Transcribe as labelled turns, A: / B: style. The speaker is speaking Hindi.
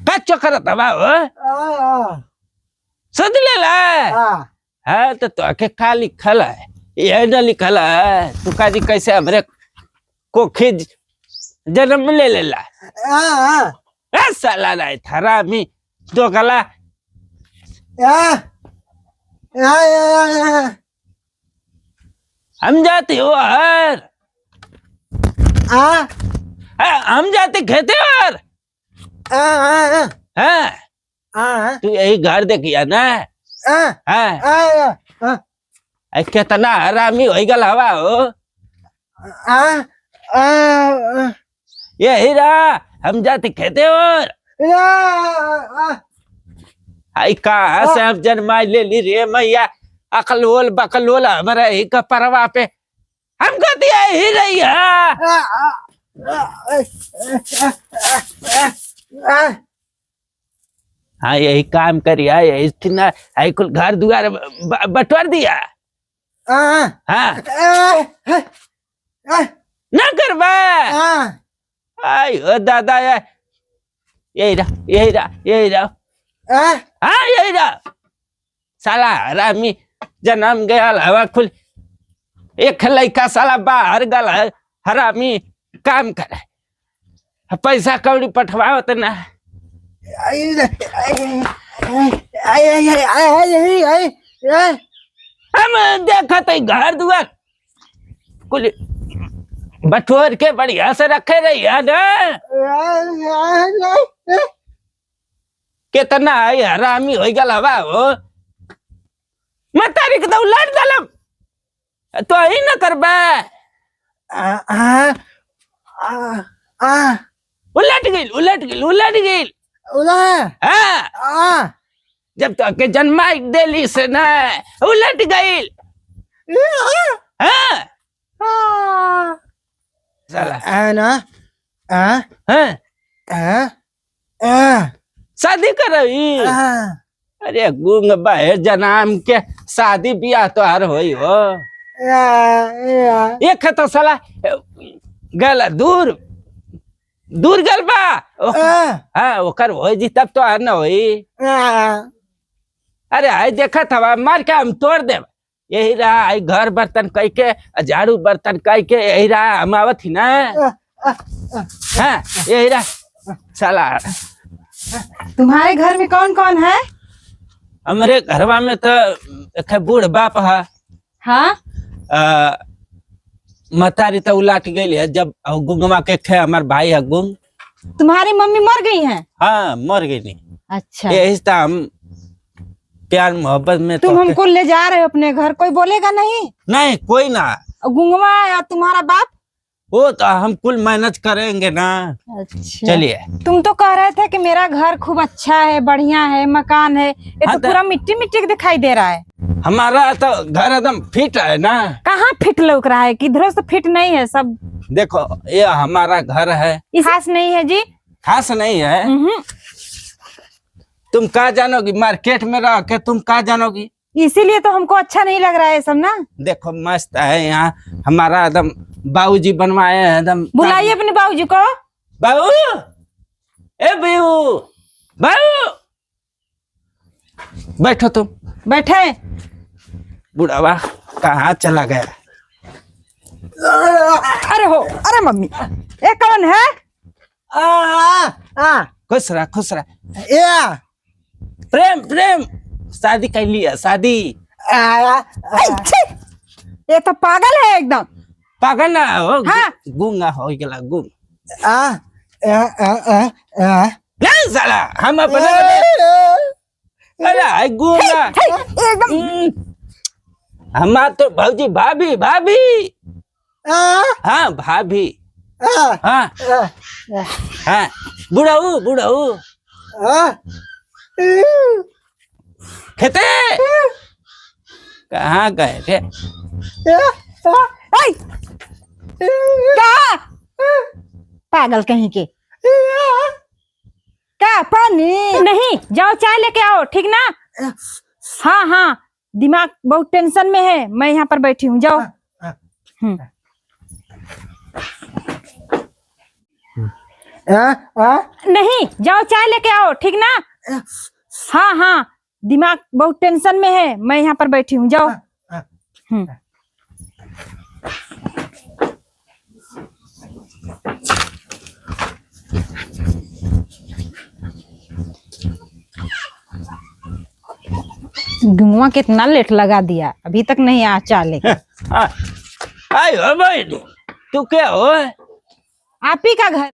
A: काय चक्कर आता भाऊ सदलेला हाँ तो के का लिखल है ये न लिखल है तू काजी कैसे हमरे कोखे जन्म ले लेला साला नहीं थारा मी तो गला हम जाते हो यार हम जाते खेते यार तू यही घर देखिया ना कितना हरामी हो गल हवा हो ये हीरा हम जाते खेते और आई कहा से हम जन्मा ले ली रे मैया अकलोल बकलोल हमारा एक परवा पे हमको दिया ही रही हाँ यही काम करिया यही ना आई कुल घर दुआर बटवार दिया हाँ ना करवा आई ओ दादा यही रहा हाँ यही रहा साला हरामी जन्म गया हवा खुल एक लड़का साला बाहर गल हरामी काम करे पैसा कौड़ी पठवाओ तो ना हम देखा तो घर दुआर कुल बटोर के बढ़िया से रखे रही है ना कितना हरामी हो गल हवा हो मैं तारीख तो उलट दलम तो ही न करबा उलट गई जब तो के जन्मा दिल्ली से न उलट गई शादी कर रही अरे गुंग बाहर जनाम के शादी ब्याह तो हर होई हो एक तो साला गल दूर गल बा हाँ ओकर हो जी तब तो हर न होई अरे आई देखा था मार के हम तोड़ दे यही रहा आई घर बर्तन कह के झाड़ू बर्तन कह के यही रहा हम आवत ही ना हाँ यही रहा साला
B: तुम्हारे घर में कौन कौन है
A: हमारे घरवा में तो एक बूढ़ बाप है
B: हाँ
A: मतारी तो उलाट गई है जब गुंगमा के खे हमारे भाई है गुंग
B: तुम्हारी मम्मी मर गई है
A: हाँ मर गई नहीं
B: अच्छा
A: यही तो हम प्यार मोहब्बत में
B: तुम हमको ले जा रहे हो अपने घर कोई बोलेगा नहीं
A: कोई ना
B: गुंगवा या तुम्हारा बाप
A: वो तो हम कुल मैनेज करेंगे ना
B: अच्छा
A: चलिए
B: तुम तो कह रहे थे कि मेरा घर खूब अच्छा है बढ़िया है मकान है ये
A: हाँ
B: तो पूरा मिट्टी मिट्टी दिखाई दे रहा है
A: हमारा तो घर एकदम फिट है ना
B: कहाँ फिट लग रहा है किधरों से फिट नहीं है सब
A: देखो ये हमारा घर है
B: खास नहीं है जी
A: खास नहीं है तुम कहाँ जानोगी मार्केट में रह के तुम कहाँ जानोगी
B: इसीलिए तो हमको अच्छा नहीं लग रहा है सब ना
A: देखो मस्त है यहाँ हमारा एकदम बाबूजी बनवाए हैं एकदम
B: बुलाइए अपने बाबूजी को
A: बाबू ए बाबू बैठो तुम
B: बैठे
A: बुढ़ावा कहाँ चला गया
B: अरे मम्मी ये कौन है
A: खुश रहा प्रेम शादी कर लिया शादी
B: ये तो पागल है एकदम
A: पागल ना हो
B: हाँ?
A: गुंगा हो गया गुंग नहीं साला हम अपने अरे गुंगा
B: एकदम
A: हमार तो भाजी भाभी हाँ भाभी हाँ बुढ़ाऊ खेते कहाँ गए थे
B: क्या पागल कहीं के क्या पानी नहीं जाओ चाय लेके आओ ठीक ना हाँ दिमाग बहुत टेंशन में है, मैं यहाँ पर बैठी हूँ, जाओ। नहीं, जाओ चाय लेके आओ, ठीक ना? हाँ हाँ, दिमाग बहुत टेंशन में है, मैं यहाँ पर बैठी हूँ, जाओ। गुंगवा कितना लेट लगा दिया, अभी तक नहीं आ चाय लेके।
A: आयो भाई, तू क्या हो?
B: आप ही का घर